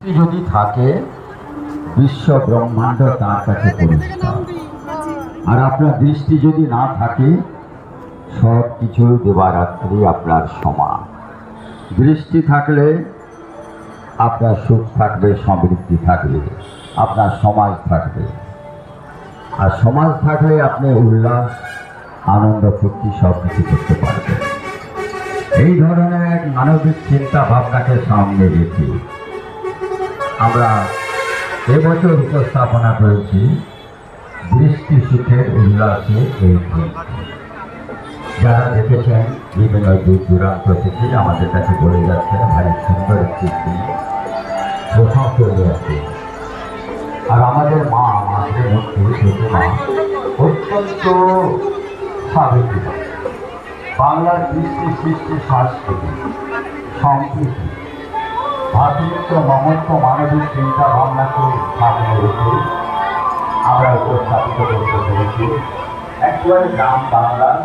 যদি থাকে বিশ্ব ব্রহ্মাণ্ড তার কাছে পরিষ্কার। আর আপনার দৃষ্টি যদি না থাকে সব কিছু দেবারাত্রি আপনার সমান। দৃষ্টি থাকলে আপনার সুখ থাকবে, সমৃদ্ধি থাকবে, আপনার সমাজ থাকবে। আর সমাজ থাকলে আপনি উল্লাস, আনন্দ, ফুর্তি সব কিছু করতে পারবেন। এই ধরনের এক মানবিক চিন্তা ভাবনাকে সামনে রেখে আমরা এবছর উপস্থাপনা করেছি দৃষ্টি সুখের উল্লাসে এই দিন। যারা দেখেছেন বিভিন্ন দূর দূরান্ত থেকে আমাদের কাছে বলে যাচ্ছেন ভারী সুন্দর একটি দিন, কোথাও চলে আসে। আর আমাদের মা আমাদের মধ্যে সেটি মা অত্যন্ত সাবিত্রী, বাংলার দৃষ্টি সৃষ্টি সংস্কৃতি সম্প্রীতি ভাতৃত্ব মমত্ব মানবিক চিন্তা ভাবনাকে সামনে রেখে আমরা উপস্থাপিত করতে পেরেছি একেবারে গ্রাম বাংলার